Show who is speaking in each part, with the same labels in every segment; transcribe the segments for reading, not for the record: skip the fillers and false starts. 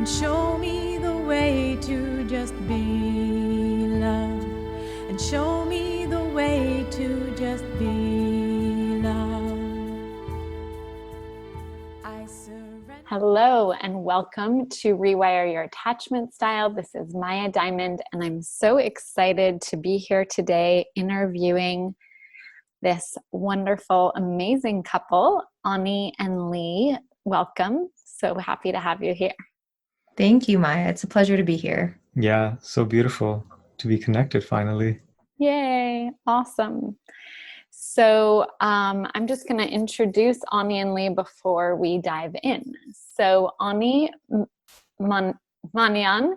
Speaker 1: and show me the way to just be love, and show me the way to just be love. I surrender.
Speaker 2: Hello and welcome to Rewire Your Attachment Style. This is Maya Diamond, and I'm so excited to be here today interviewing this wonderful, amazing couple, Ani and Lee. Welcome. So happy to have you here.
Speaker 3: Thank you, Maya. It's a pleasure to be here.
Speaker 4: Yeah, so beautiful to be connected finally.
Speaker 2: Yay. Awesome. So I'm just going to introduce Ani and Lee before we dive in. So Ani Manyan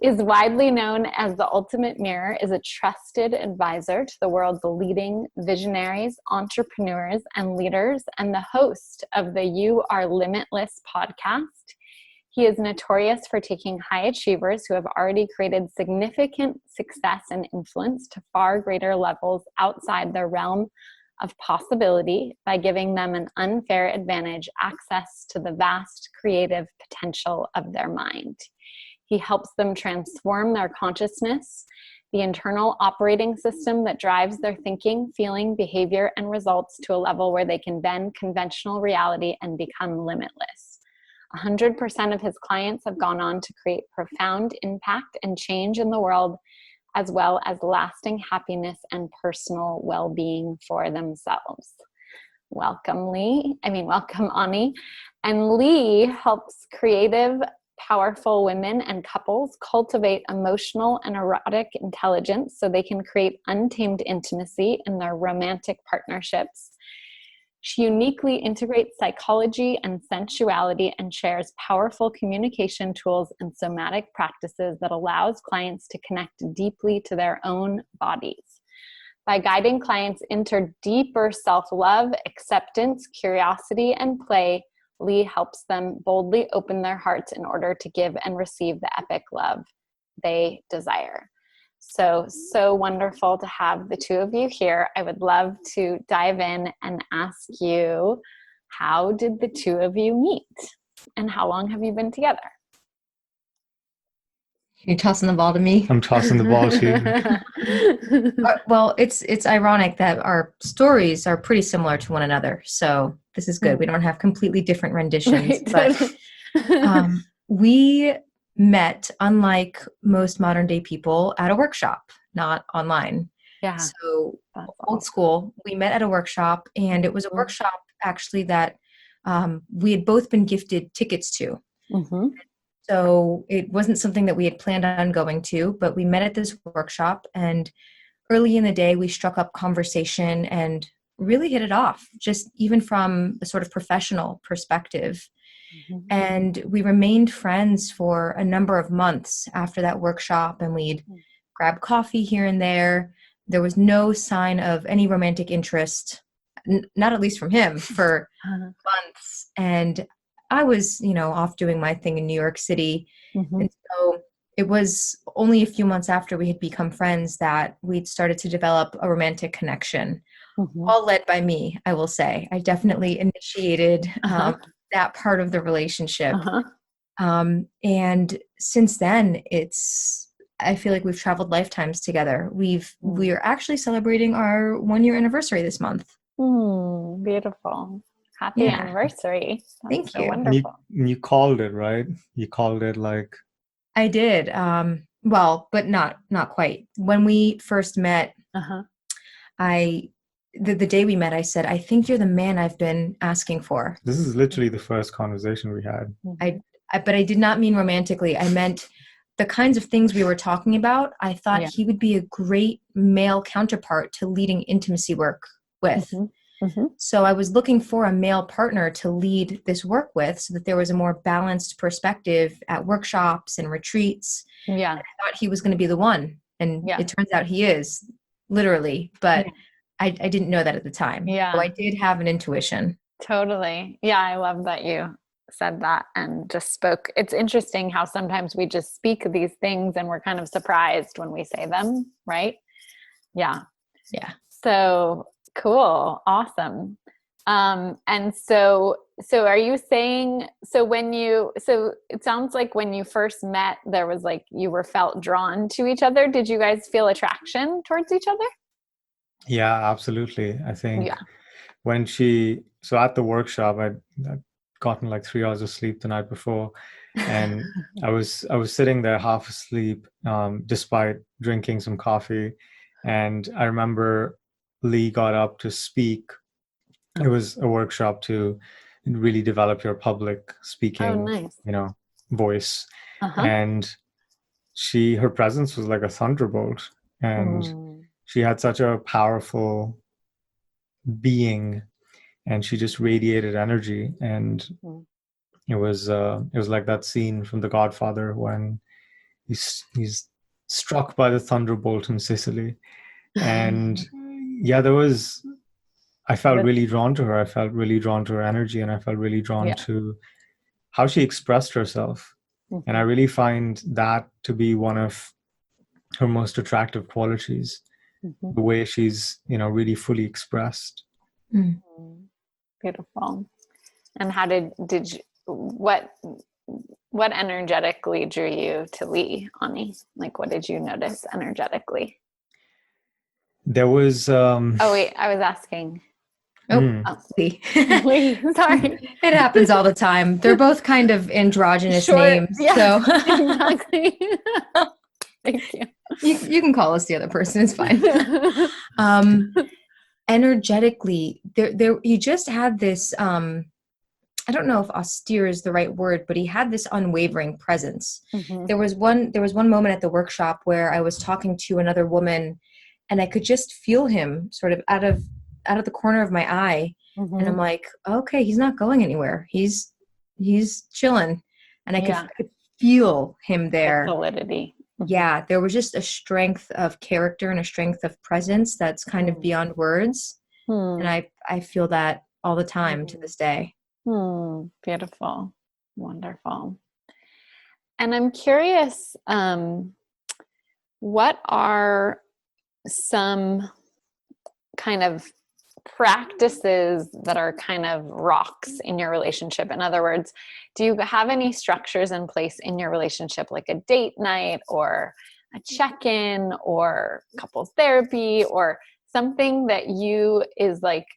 Speaker 2: is widely known as the ultimate mirror, is a trusted advisor to the world's leading visionaries, entrepreneurs, and leaders, and the host of the You Are Limitless podcast. He is notorious for taking high achievers who have already created significant success and influence to far greater levels outside their realm of possibility by giving them an unfair advantage access to the vast creative potential of their mind. He helps them transform their consciousness, the internal operating system that drives their thinking, feeling, behavior, and results to a level where they can bend conventional reality and become limitless. 100% of his clients have gone on to create profound impact and change in the world, as well as lasting happiness and personal well-being for themselves. Welcome, welcome, Ani. And Lee helps creative, powerful women and couples cultivate emotional and erotic intelligence so they can create untamed intimacy in their romantic partnerships. She uniquely integrates psychology and sensuality and shares powerful communication tools and somatic practices that allows clients to connect deeply to their own bodies. By guiding clients into deeper self-love, acceptance, curiosity, and play, Lee helps them boldly open their hearts in order to give and receive the epic love they desire. So wonderful to have the two of you here. I would love to dive in and ask you, how did the two of you meet? And how long have you been together?
Speaker 3: You're tossing the ball to me?
Speaker 4: I'm tossing the ball to you.
Speaker 3: Well, it's ironic that our stories are pretty similar to one another. So this is good. We don't have completely different renditions.
Speaker 2: Right.
Speaker 3: But we met, unlike most modern day people, at a workshop, not online.
Speaker 2: Yeah.
Speaker 3: So
Speaker 2: That's
Speaker 3: old school. We met at a workshop, and it was a workshop actually that we had both been gifted tickets to.
Speaker 2: Mm-hmm.
Speaker 3: So it wasn't something that we had planned on going to, but we met at this workshop, and early in the day we struck up conversation and really hit it off, just even from a sort of professional perspective.
Speaker 2: Mm-hmm.
Speaker 3: And we remained friends for a number of months after that workshop, and we'd grab coffee here and there. There was no sign of any romantic interest, not at least from him, for months. And I was, off doing my thing in New York City.
Speaker 2: Mm-hmm.
Speaker 3: And so it was only a few months after we had become friends that we'd started to develop a romantic connection, all led by me, I will say. I definitely initiated that part of the relationship. And since then, I feel like we've traveled lifetimes together. We are actually celebrating our 1-year anniversary this month.
Speaker 2: Beautiful. Happy anniversary. That's
Speaker 3: Thank
Speaker 2: so
Speaker 3: you.
Speaker 2: Wonderful.
Speaker 4: You called it, right? You called it like...
Speaker 3: I did. Well, but not quite. When we first met, the day we met, I said, I think you're the man I've been asking for.
Speaker 4: This is literally the first conversation we had.
Speaker 3: But I did not mean romantically. I meant the kinds of things we were talking about. I thought he would be a great male counterpart to leading intimacy work with. So I was looking for a male partner to lead this work with so that there was a more balanced perspective at workshops and retreats.
Speaker 2: Yeah.
Speaker 3: And I thought he was going to be the one. And it turns out he is, literally. But I didn't know that at the time.
Speaker 2: Yeah.
Speaker 3: So I did have an intuition.
Speaker 2: Totally. Yeah, I love that you said that and just spoke. It's interesting how sometimes we just speak these things and we're kind of surprised when we say them, right? Yeah.
Speaker 3: Yeah.
Speaker 2: So cool. Awesome. And so are you saying, so it sounds like when you first met, there was like, you were felt drawn to each other. Did you guys feel attraction towards each other?
Speaker 4: Yeah, absolutely. I think
Speaker 2: Yeah.
Speaker 4: so at the workshop, I'd gotten like 3 hours of sleep the night before, and I was sitting there half asleep, despite drinking some coffee. And I remember Lee got up to speak. It was a workshop to really develop your public
Speaker 2: Oh,
Speaker 4: speaking,
Speaker 2: nice.
Speaker 4: voice.
Speaker 2: Uh-huh.
Speaker 4: And her presence was like a thunderbolt, and
Speaker 2: Mm.
Speaker 4: she had such a powerful being, and she just radiated energy. And
Speaker 2: Mm.
Speaker 4: it was like that scene from The Godfather when he's struck by the thunderbolt in Sicily. And yeah, I felt really drawn to her. I felt really drawn to her energy, and I felt really drawn
Speaker 2: Yeah.
Speaker 4: to how she expressed herself.
Speaker 2: Mm-hmm.
Speaker 4: And I really find that to be one of her most attractive qualities,
Speaker 2: Mm-hmm.
Speaker 4: the way she's, really fully expressed.
Speaker 3: Mm.
Speaker 2: Beautiful. And how did you, what energetically drew you to Lee, Ani? Like, what did you notice energetically?
Speaker 4: There was
Speaker 2: Oh, wait, I was asking.
Speaker 3: Lee.
Speaker 2: Lee, sorry.
Speaker 3: It happens all the time. They're both kind of androgynous
Speaker 2: Short,
Speaker 3: names.
Speaker 2: yeah,
Speaker 3: So
Speaker 2: exactly. Thank you.
Speaker 3: you can call us the other person. It's fine. Energetically, there you just had this, I don't know if austere is the right word, but he had this unwavering presence.
Speaker 2: Mm-hmm.
Speaker 3: There was one moment at the workshop where I was talking to another woman, and I could just feel him sort of out of the corner of my eye.
Speaker 2: Mm-hmm.
Speaker 3: And I'm like, okay, he's not going anywhere. He's chilling. And I could feel him there.
Speaker 2: The solidity. Mm-hmm.
Speaker 3: Yeah, there was just a strength of character and a strength of presence that's kind of beyond words. And I feel that all the time to this day.
Speaker 2: Beautiful. Wonderful. And I'm curious, what are some kind of practices that are kind of rocks in your relationship? In other words, do you have any structures in place in your relationship, like a date night or a check-in or couples therapy or something that is like,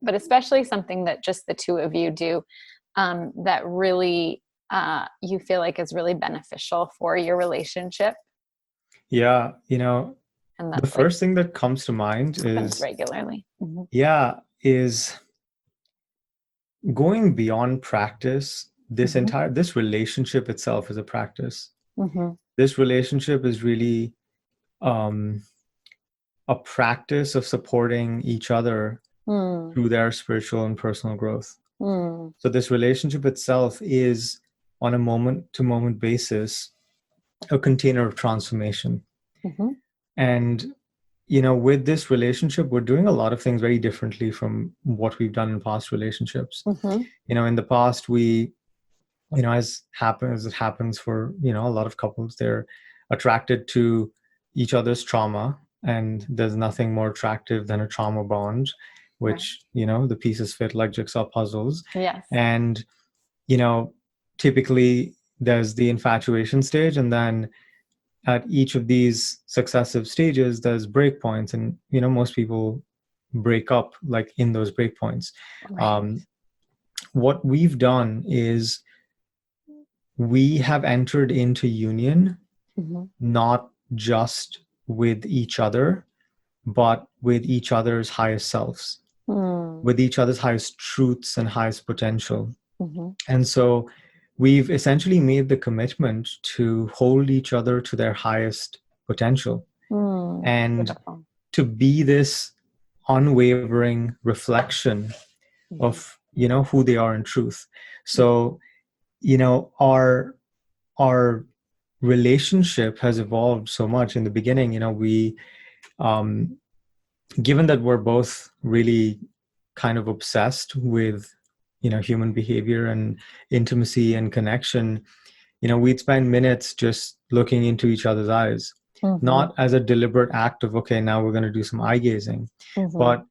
Speaker 2: but especially something that just the two of you do, that really you feel like is really beneficial for your relationship?
Speaker 4: Yeah,
Speaker 2: And
Speaker 4: the
Speaker 2: that's
Speaker 4: first thing that comes to mind
Speaker 2: happens
Speaker 4: is
Speaker 2: regularly. Mm-hmm.
Speaker 4: is going beyond practice. This relationship itself is a practice.
Speaker 2: Mm-hmm.
Speaker 4: This relationship is really a practice of supporting each other through their spiritual and personal growth. So this relationship itself is, on a moment-to-moment basis, a container of transformation.
Speaker 2: Mm-hmm.
Speaker 4: And with this relationship, we're doing a lot of things very differently from what we've done in past relationships.
Speaker 2: Mm-hmm.
Speaker 4: In the past, we, as it happens for, a lot of couples, they're attracted to each other's trauma, and there's nothing more attractive than a trauma bond, which, the pieces fit like jigsaw puzzles.
Speaker 2: Yes.
Speaker 4: And, typically there's the infatuation stage, and then at each of these successive stages, there's breakpoints, and most people break up like in those breakpoints.
Speaker 2: Right.
Speaker 4: What we've done is we have entered into union, not just with each other, but with each other's highest selves, with each other's highest truths and highest potential. And so we've essentially made the commitment to hold each other to their highest potential, and
Speaker 2: Beautiful.
Speaker 4: to be this unwavering reflection of who they are in truth. So our relationship has evolved so much. In the beginning, we given that we're both really kind of obsessed with human behavior and intimacy and connection, we'd spend minutes just looking into each other's eyes, not as a deliberate act of, okay, now we're going to do some eye gazing, but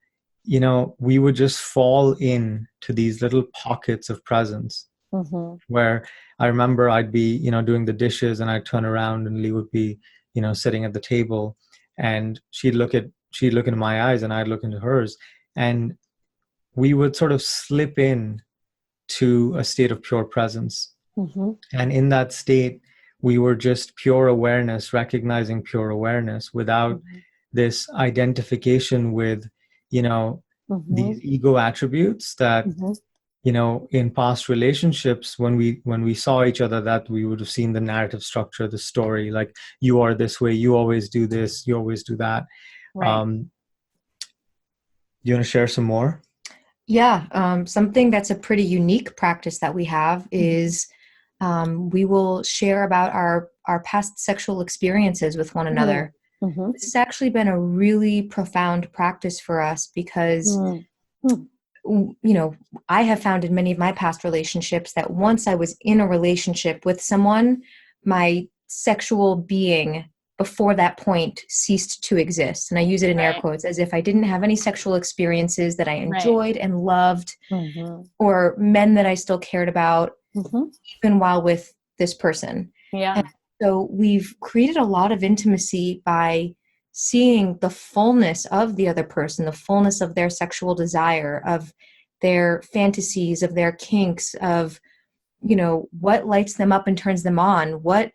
Speaker 4: we would just fall in to these little pockets of presence where I remember I'd be, doing the dishes, and I'd turn around and Lee would be, sitting at the table, and she'd look into my eyes and I'd look into hers, and we would sort of slip in to a state of pure presence. And in that state, we were just pure awareness, recognizing pure awareness without this identification with, these ego attributes that, in past relationships, when we saw each other, that we would have seen the narrative structure, the story, like, you are this way, you always do this, you always do that.
Speaker 2: Right.
Speaker 4: You want to share some more?
Speaker 3: Yeah, something that's a pretty unique practice that we have is we will share about our past sexual experiences with one another. This has actually been a really profound practice for us because, I have found in many of my past relationships that once I was in a relationship with someone, my sexual being before that point ceased to exist. And I use it in air quotes, as if I didn't have any sexual experiences that I enjoyed and loved, or men that I still cared about, even while with this person.
Speaker 2: Yeah.
Speaker 3: And so we've created a lot of intimacy by seeing the fullness of the other person, the fullness of their sexual desire, of their fantasies, of their kinks, of, what lights them up and turns them on, what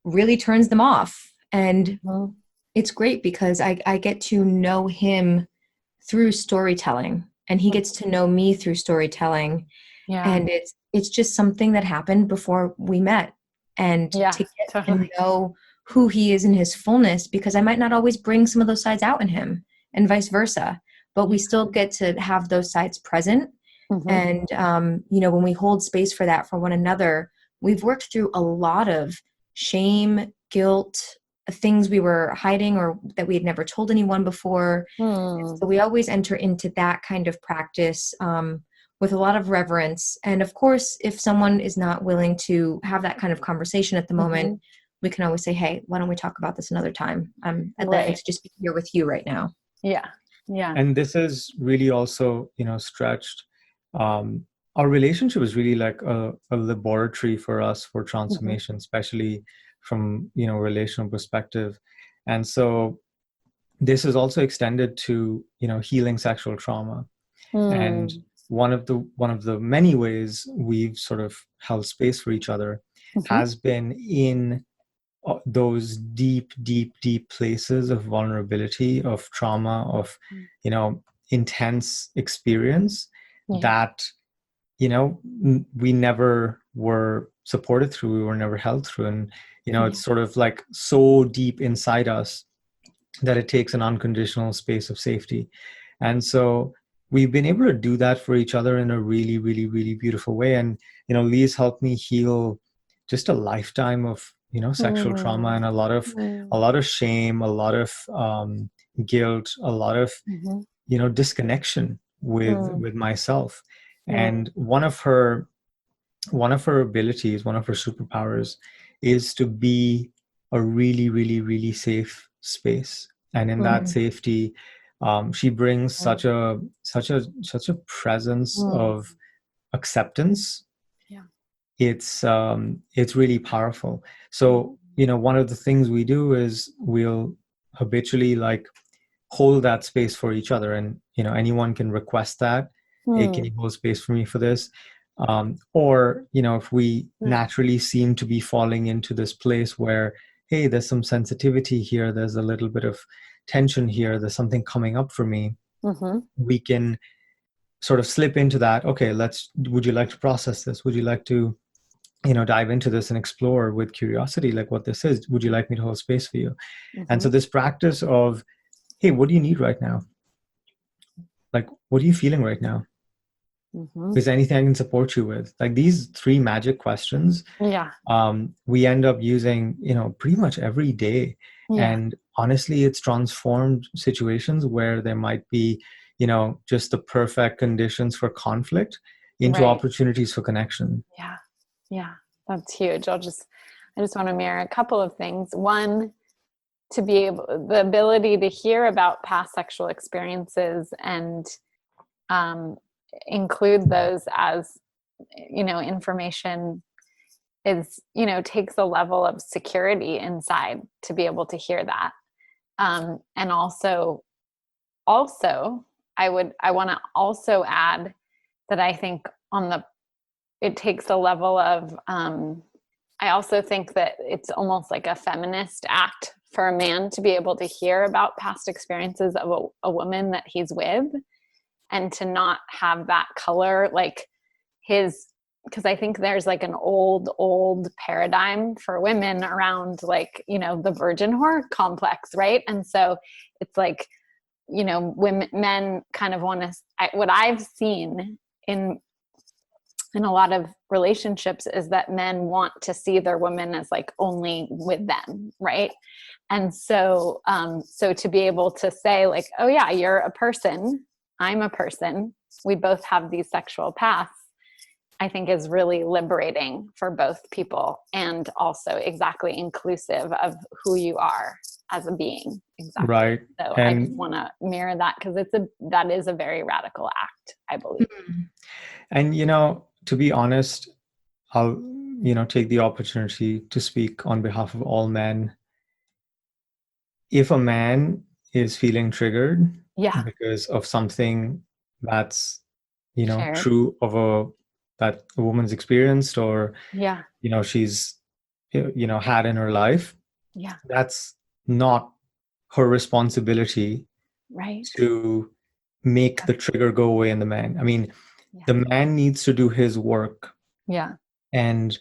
Speaker 3: really turns them off. And it's great because I get to know him through storytelling, and he gets to know me through storytelling.
Speaker 2: Yeah.
Speaker 3: And it's just something that happened before we met. And to get to know who he is in his fullness, because I might not always bring some of those sides out in him, and vice versa, but we still get to have those sides present. And, when we hold space for that for one another, we've worked through a lot of shame, guilt, things we were hiding or that we had never told anyone before. So we always enter into that kind of practice with a lot of reverence. And of course, if someone is not willing to have that kind of conversation at the moment, we can always say, hey, why don't we talk about this another time? I'd like to just be here with you right now.
Speaker 2: Yeah. Yeah.
Speaker 4: And this is really also, stretched. Our relationship is really like a laboratory for us for transformation, especially from, relational perspective. And so this is also extended to, healing sexual trauma. And one of the many ways we've sort of held space for each other has been in those deep places of vulnerability, of trauma, of, intense experience that, we never were supported through, we were never held through. And, it's sort of like so deep inside us that it takes an unconditional space of safety. And so we've been able to do that for each other in a really, really, really beautiful way. And, Lee's helped me heal just a lifetime of, sexual trauma, and a lot of shame, a lot of guilt, a lot of, disconnection with myself. And one of her abilities, one of her superpowers, is to be a really, really, really safe space. And in that safety, she brings such a presence of acceptance. It's really powerful. So, one of the things we do is we'll habitually like hold that space for each other, and anyone can request that. Hey, can you hold space for me for this? Or if we naturally seem to be falling into this place where, hey, there's some sensitivity here, there's a little bit of tension here, there's something coming up for me, we can sort of slip into that. Okay, would you like to process this? Would you like to dive into this and explore with curiosity, like what this is? Would you like me to hold space for you? And so this practice of, hey, what do you need right now? Like, what are you feeling right now? Is there anything I can support you with? Like these 3 magic questions, we end up using, pretty much every day. And honestly, it's transformed situations where there might be, just the perfect conditions for conflict into opportunities for connection.
Speaker 2: Yeah, that's huge. I just want to mirror a couple of things. One, to be able, the ability to hear about past sexual experiences and include those as, information is, takes a level of security inside to be able to hear that. And also I want to also add that I think it takes a level of, I also think that it's almost like a feminist act for a man to be able to hear about past experiences of a woman that he's with, and to not have that color, like because I think there's like an old paradigm for women around, like, the virgin whore complex, right? And so it's like, men kind of want to, what I've seen in a lot of relationships is that men want to see their women as like only with them, right? And so to be able to say like, oh yeah, you're a person, I'm a person, we both have these sexual paths, I think is really liberating for both people, and also exactly inclusive of who you are as a being. Exactly.
Speaker 4: Right.
Speaker 2: So
Speaker 4: And
Speaker 2: I just want to mirror that, because that is a very radical act, I believe.
Speaker 4: And, to be honest, I'll, take the opportunity to speak on behalf of all men. If a man is feeling triggered because of something that's,
Speaker 2: Shared.
Speaker 4: true of that a woman's experienced, or,
Speaker 2: Yeah.
Speaker 4: she's, had in her life,
Speaker 2: Yeah.
Speaker 4: that's not her responsibility
Speaker 2: Right.
Speaker 4: to make the trigger go away in the man. I mean, the man needs to do his work.
Speaker 2: Yeah.
Speaker 4: And,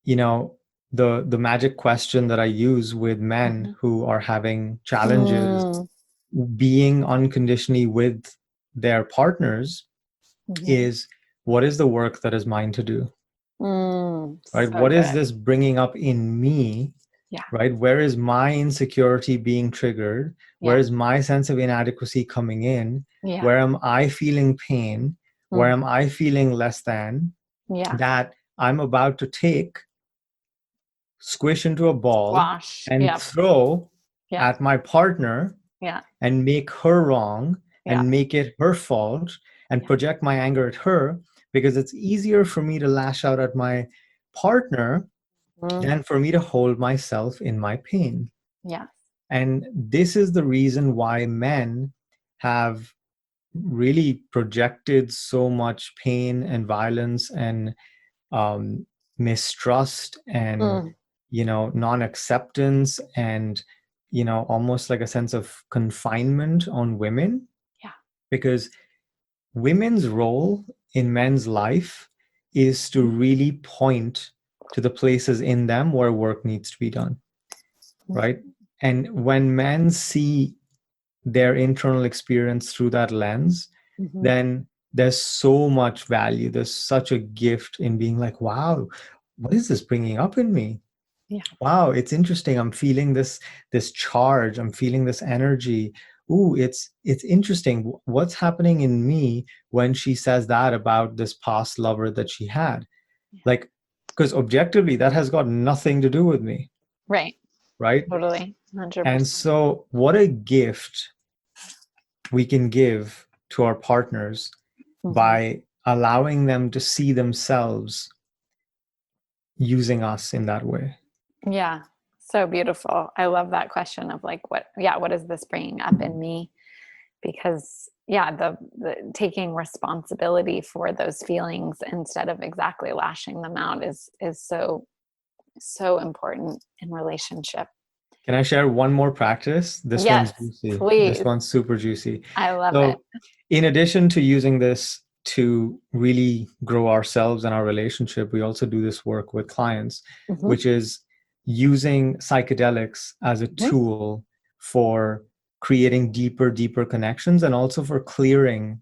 Speaker 4: the magic question that I use with men who are having challenges being unconditionally with their partners is, what is the work that is mine to do? Right?
Speaker 2: So
Speaker 4: What is
Speaker 2: good.
Speaker 4: this bringing up in me?
Speaker 2: Yeah.
Speaker 4: Right? Where is my insecurity being triggered? Where is my sense of inadequacy coming in?
Speaker 2: Yeah.
Speaker 4: Where am I feeling pain? Where am I feeling less than?
Speaker 2: Yeah.
Speaker 4: That I'm about to squish into a ball and throw at my partner and make her wrong and make it her fault and project my anger at her, because it's easier for me to lash out at my partner than for me to hold myself in my pain.
Speaker 2: Yeah.
Speaker 4: And this is the reason why men have really projected so much pain and violence and mistrust and non-acceptance and almost like a sense of confinement on women. Because women's role in men's life is to really point to the places in them where work needs to be done, right? And when men see their internal experience through that lens, then there's so much value. There's such a gift in being like, wow, what is this bringing up in me? Wow, it's interesting. I'm feeling this charge. I'm feeling this energy. Ooh, it's interesting. What's happening in me when she says that about this past lover that she had? Like, because objectively, that has got nothing to do with me.
Speaker 2: Right.
Speaker 4: Right?
Speaker 2: Totally. 100%.
Speaker 4: And so what a gift we can give to our partners by allowing them to see themselves using us in that way.
Speaker 2: Yeah. So beautiful. I love that question of like, what is this bringing up in me? Because the taking responsibility for those feelings instead of exactly lashing them out is so important in relationship.
Speaker 4: Can I share one more practice? This one's juicy.
Speaker 2: Please.
Speaker 4: This one's super juicy.
Speaker 2: I love it.
Speaker 4: In addition to using this to really grow ourselves and our relationship, we also do this work with clients, which is using psychedelics as a tool for creating deeper connections, and also for clearing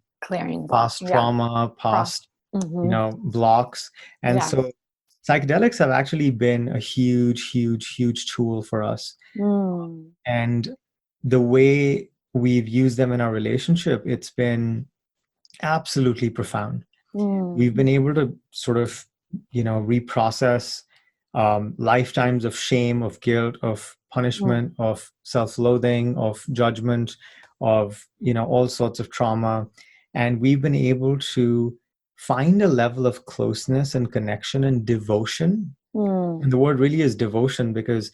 Speaker 4: past trauma, past blocks. And so psychedelics have actually been a huge tool for us. And the way we've used them in our relationship, it's been absolutely profound. We've been able to sort of, reprocess lifetimes of shame, of guilt, of punishment, of self-loathing, of judgment, of, all sorts of trauma. And we've been able to find a level of closeness and connection and devotion. And the word really is devotion, because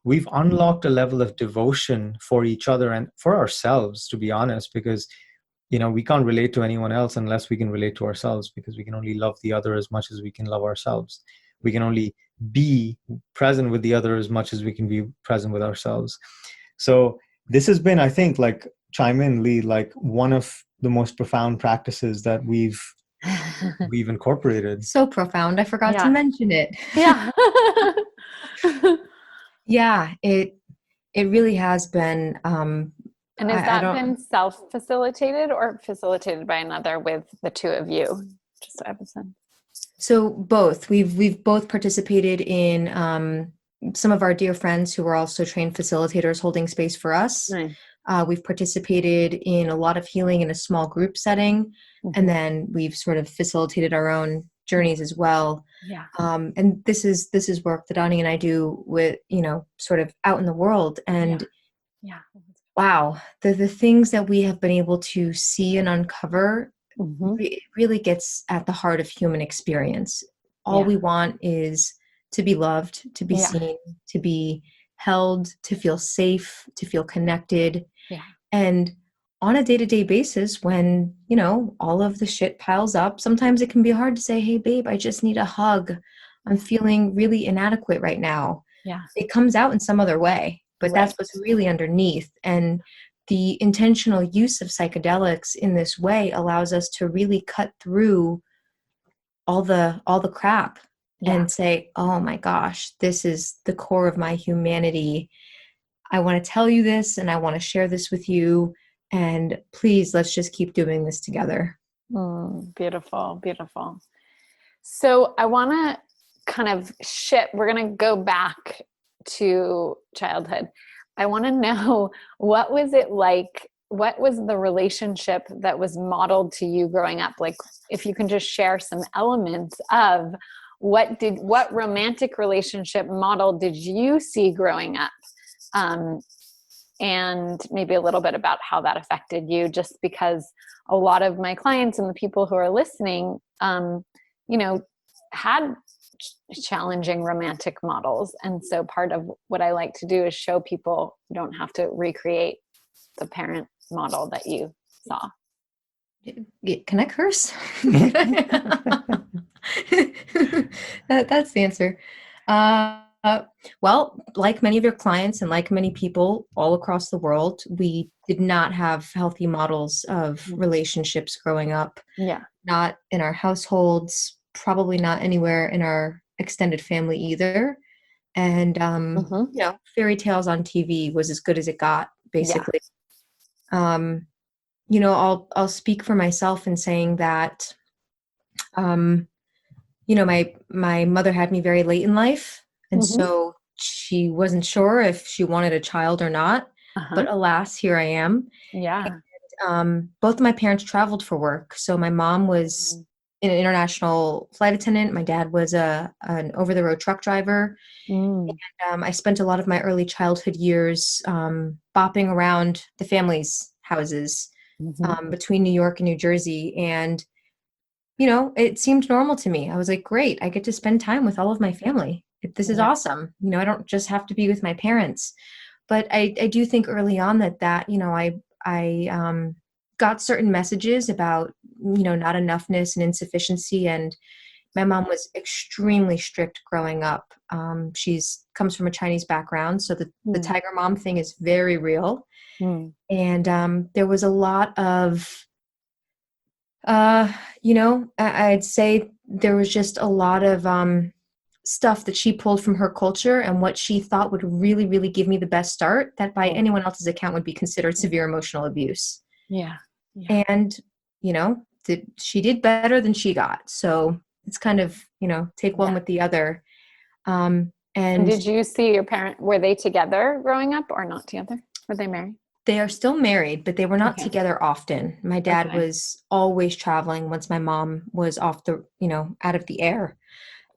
Speaker 4: we've unlocked a level of devotion for each other and for ourselves, to be honest, because we can't relate to anyone else unless we can relate to ourselves, because we can only love the other as much as we can love ourselves. We can only be present with the other as much as we can be present with ourselves. So this has been, I think, like, chime in, Lee, like one of the most profound practices that we've incorporated.
Speaker 3: So profound. I forgot to mention it.
Speaker 2: Yeah.
Speaker 3: Yeah, it really has been.
Speaker 2: And has that been self-facilitated or facilitated by another with the two of you? Just so I have a sense.
Speaker 3: So both. We've both participated in some of our dear friends who were also trained facilitators holding space for us.
Speaker 2: Nice.
Speaker 3: We've participated in a lot of healing in a small group setting, and then we've sort of facilitated our own journeys as well.
Speaker 2: Yeah.
Speaker 3: And this is work that Ani and I do with, sort of out in the world. And wow, the things that we have been able to see and uncover, it really gets at the heart of human experience. All we want is to be loved, to be seen, to be held, to feel safe, to feel connected.
Speaker 2: Yeah.
Speaker 3: And on a day-to-day basis, when, all of the shit piles up, sometimes it can be hard to say, hey, babe, I just need a hug. I'm feeling really inadequate right now.
Speaker 2: Yeah.
Speaker 3: It comes out in some other way, but that's what's really underneath. And the intentional use of psychedelics in this way allows us to really cut through all the crap and say, oh my gosh, this is the core of my humanity. I want to tell you this, and I want to share this with you. And please, let's just keep doing this together.
Speaker 2: Beautiful, beautiful. So I want to kind of shift. We're going to go back to childhood. I want to know, what was it like? What was the relationship that was modeled to you growing up? Like, if you can just share some elements of what romantic relationship model did you see growing up? And maybe a little bit about how that affected you, just because a lot of my clients and the people who are listening, had challenging romantic models. And so part of what I like to do is show people you don't have to recreate the parent model that you saw.
Speaker 3: Can I curse? That's the answer. Well, like many of your clients and like many people all across the world, we did not have healthy models of relationships growing up.
Speaker 2: Yeah.
Speaker 3: Not in our households, probably not anywhere in our extended family either. And, fairy tales on TV was as good as it got, basically. Yeah. I'll speak for myself in saying that, my mother had me very late in life. And so she wasn't sure if she wanted a child or not, but alas, here I am.
Speaker 2: Yeah.
Speaker 3: And, both of my parents traveled for work. So my mom was an international flight attendant. My dad was an over-the-road truck driver. And I spent a lot of my early childhood years bopping around the family's houses between New York and New Jersey. And, it seemed normal to me. I was like, great, I get to spend time with all of my family. This is awesome. I don't just have to be with my parents. But I do think early on that I got certain messages about, not enoughness and insufficiency. And my mom was extremely strict growing up. She's comes from a Chinese background. So the tiger mom thing is very real. And there was a lot of, I'd say there was just a lot of stuff that she pulled from her culture and what she thought would really, really give me the best start that by anyone else's account would be considered severe emotional abuse.
Speaker 2: Yeah.
Speaker 3: And, she did better than she got. So it's kind of, take one with the other. And
Speaker 2: did you see your were they together growing up or not together? Were they married?
Speaker 3: They are still married, but they were not together often. My dad was always traveling once my mom was off out of the air.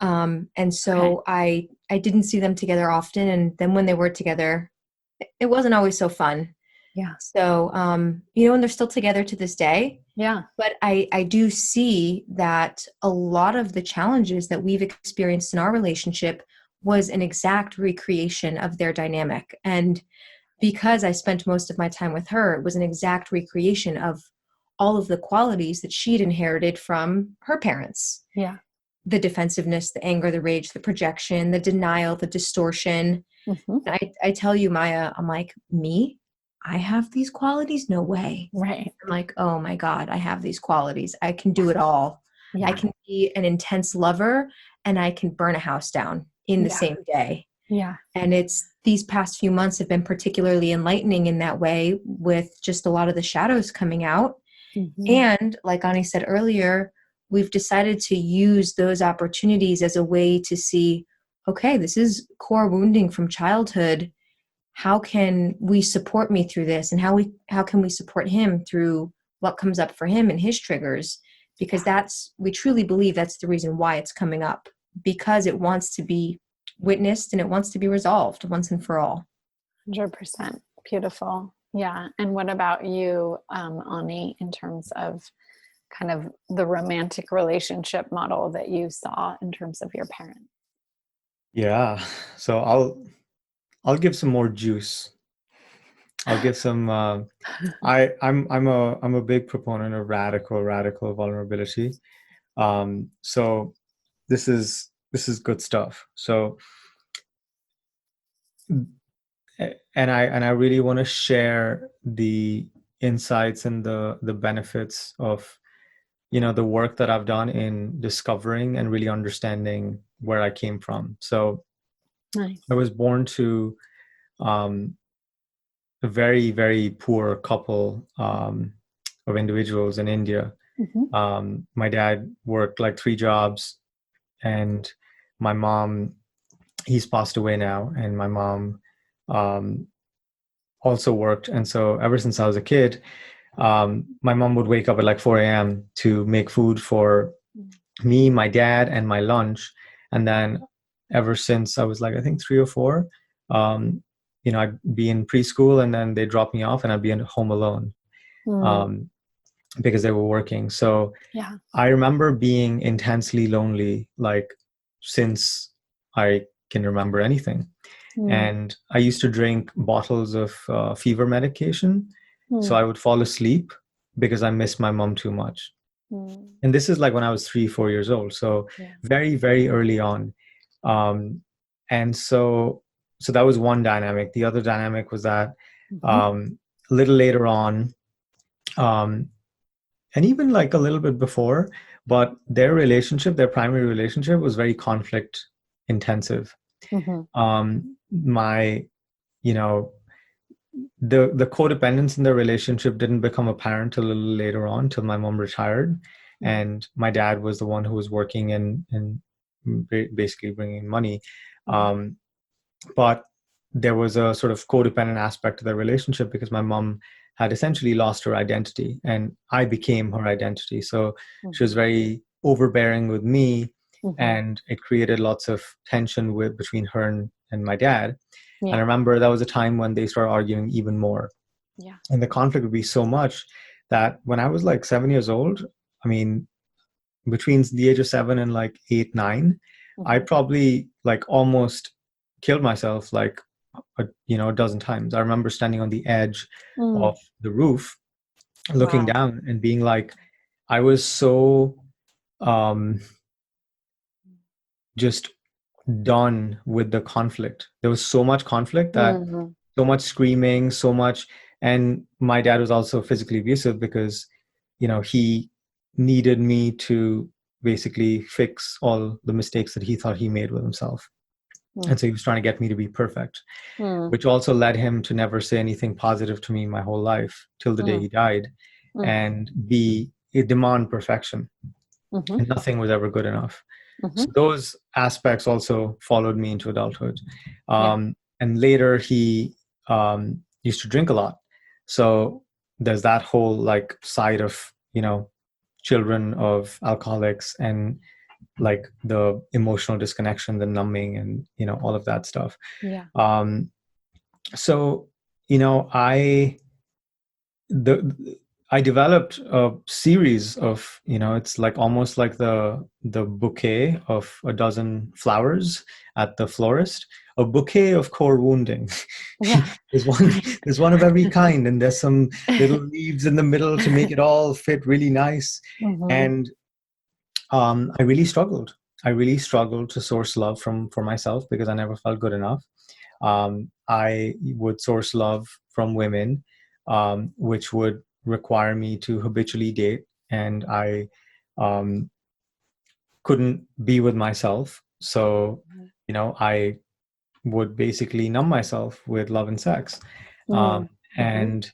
Speaker 3: And so I I didn't see them together often. And then when they were together, it wasn't always so fun.
Speaker 2: Yeah.
Speaker 3: So, you know, and they're still together to this day.
Speaker 2: Yeah.
Speaker 3: But I do see that a lot of the challenges that we've experienced in our relationship was an exact recreation of their dynamic. And because I spent most of my time with her, it was an exact recreation of all of the qualities that she'd inherited from her parents.
Speaker 2: Yeah.
Speaker 3: The defensiveness, the anger, the rage, the projection, the denial, the distortion. I tell you, Maya, I'm like, me? I have these qualities? No way.
Speaker 2: Right.
Speaker 3: I'm like, oh my God, I have these qualities. I can do it all.
Speaker 2: Yeah.
Speaker 3: I can be an intense lover and I can burn a house down in the same day.
Speaker 2: Yeah.
Speaker 3: And it's these past few months have been particularly enlightening in that way, with just a lot of the shadows coming out. And like Ani said earlier, we've decided to use those opportunities as a way to see, okay, this is core wounding from childhood. How can we support me through this? And how can we support him through what comes up for him and his triggers? Because we truly believe that's the reason why it's coming up, because it wants to be witnessed and it wants to be resolved once and for all.
Speaker 2: 100%. Beautiful. Yeah. And what about you, Ani, in terms of kind of the romantic relationship model that you saw in terms of your parents?
Speaker 4: Yeah. So I'll give some more juice. I'll give some. I'm a big proponent of radical vulnerability. So this is good stuff. So, and I really want to share the insights and the benefits of, you know, the work that I've done in discovering and really understanding where I came from. So
Speaker 2: Nice.
Speaker 4: I was born to a very, very poor couple of individuals in India. My dad worked like 3 jobs, and my mom, he's passed away now, and my mom also worked. And so ever since I was a kid, my mom would wake up at like 4 a.m. to make food for me, my dad, and my lunch. And then ever since I was like, I think 3 or 4, you know, I'd be in preschool, and then they drop me off and I'd be at home alone because they were working. So
Speaker 2: Yeah.
Speaker 4: I remember being intensely lonely, like since I can remember anything. And I used to drink bottles of fever medication. So I would fall asleep because I missed my mom too much. And this is like when I was 3, 4 years old. So very, very early on. And so that was one dynamic. The other dynamic was that a little later on, and even like a little bit before, but their primary relationship was very conflict intensive. My, you know, the codependence in the relationship didn't become apparent till a little later on, till my mom retired, and my dad was the one who was working and basically bringing money. But there was a sort of codependent aspect to the relationship because my mom had essentially lost her identity, and I became her identity. So she was very overbearing with me, and it created lots of tension between her and my dad. And I remember that was a time when they started arguing even more. And the conflict would be so much that when I was like 7 years old, I mean, between the age of 7 and like 8, 9, I probably like almost killed myself like a dozen times. I remember standing on the edge of the roof, looking down and being like, I was so just done with the conflict. There was so much conflict that so much screaming, so much. And my dad was also physically abusive because, you know, he needed me to basically fix all the mistakes that he thought he made with himself. And so he was trying to get me to be perfect, which also led him to never say anything positive to me my whole life till the day he died, and demand perfection. And nothing was ever good enough. So those aspects also followed me into adulthood. And later he used to drink a lot. So there's that whole like side of, you know, children of alcoholics and like the emotional disconnection, the numbing, and all of that stuff.
Speaker 2: Yeah.
Speaker 4: So I developed a series of, it's like almost like the bouquet of a dozen flowers at the florist, a bouquet of core wounding.
Speaker 2: Yeah.
Speaker 4: There's one of every kind, and there's some little leaves in the middle to make it all fit really nice. And I really struggled. I really struggled to source love for myself because I never felt good enough. I would source love from women, which would require me to habitually date, and I couldn't be with myself. So, I would basically numb myself with love and sex. And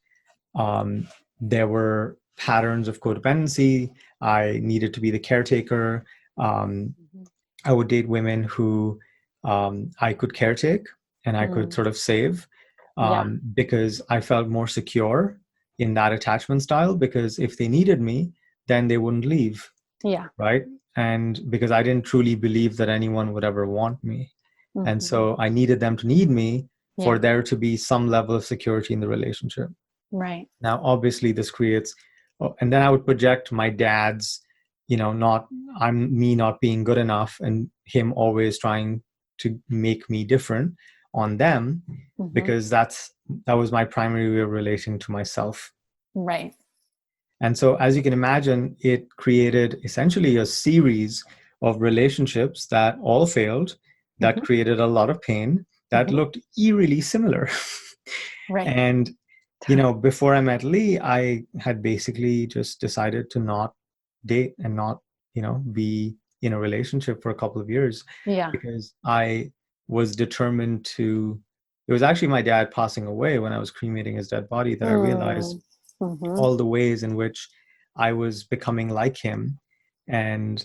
Speaker 4: there were patterns of codependency. I needed to be the caretaker. I would date women who I could caretake and I could sort of save, because I felt more secure in that attachment style, because if they needed me, then they wouldn't leave.
Speaker 2: Yeah.
Speaker 4: Right. And because I didn't truly believe that anyone would ever want me. And so I needed them to need me for there to be some level of security in the relationship.
Speaker 2: Right.
Speaker 4: Now, obviously, this creates, and then I would project my dad's, me not being good enough and him always trying to make me different on them, because that was my primary way of relating to myself.
Speaker 2: Right.
Speaker 4: And so, as you can imagine, it created essentially a series of relationships that all failed, that created a lot of pain, that looked eerily similar.
Speaker 2: Right.
Speaker 4: And before I met Lee, I had basically just decided to not date and not, be in a relationship for a couple of years.
Speaker 2: Yeah.
Speaker 4: Because I was determined to, it was actually my dad passing away when I was cremating his dead body that I realized all the ways in which I was becoming like him. And,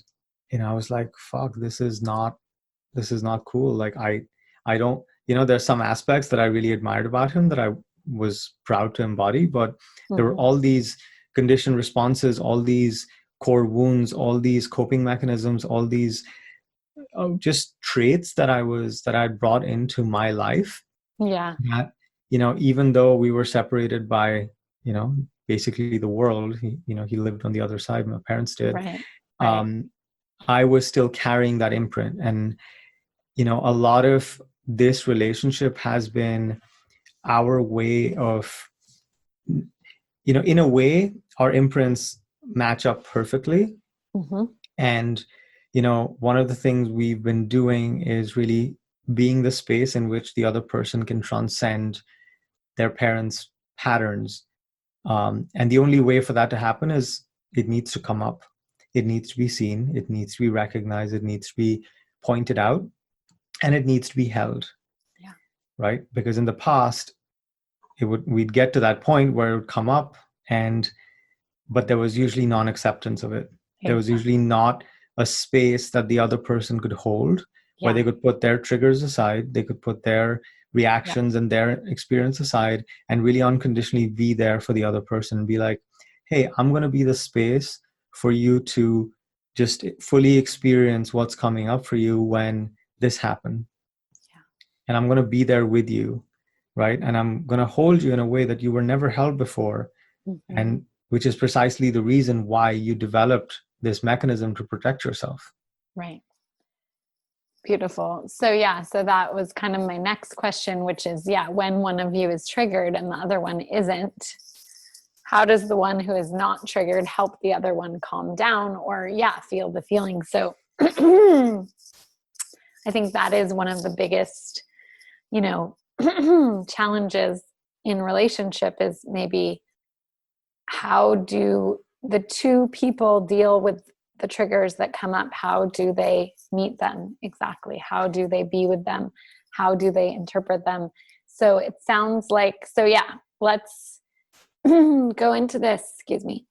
Speaker 4: I was like, fuck, this is not cool. Like, I don't, there's some aspects that I really admired about him that I was proud to embody, but there were all these conditioned responses, all these core wounds, all these coping mechanisms, all these just traits that I brought into my life.
Speaker 2: Yeah.
Speaker 4: That, even though we were separated by, basically the world, he lived on the other side, my parents did.
Speaker 2: Right.
Speaker 4: I was still carrying that imprint. And, a lot of this relationship has been our way of, in a way, our imprints match up perfectly. And, one of the things we've been doing is really being the space in which the other person can transcend their parents' patterns. And the only way for that to happen is it needs to come up. It needs to be seen. It needs to be recognized. It needs to be pointed out. And it needs to be held.
Speaker 2: Yeah.
Speaker 4: Right? Because in the past, we'd get to that point where it would come up, but there was usually non-acceptance of it. There was usually not a space that the other person could hold, where they could put their triggers aside, they could put their reactions and their experience aside, and really unconditionally be there for the other person and be like, hey, I'm going to be the space for you to just fully experience what's coming up for you when this happened. And I'm going to be there with you, right? And I'm going to hold you in a way that you were never held before. And which is precisely the reason why you developed this mechanism to protect yourself.
Speaker 2: Right. Beautiful. So that was kind of my next question, which is, when one of you is triggered and the other one isn't, how does the one who is not triggered help the other one calm down or feel the feeling? So I think that is one of the biggest, challenges in relationship is maybe how do the two people deal with the triggers that come up? How do they meet them exactly? How do they be with them? How do they interpret them? So it sounds like, let's go into this, excuse me,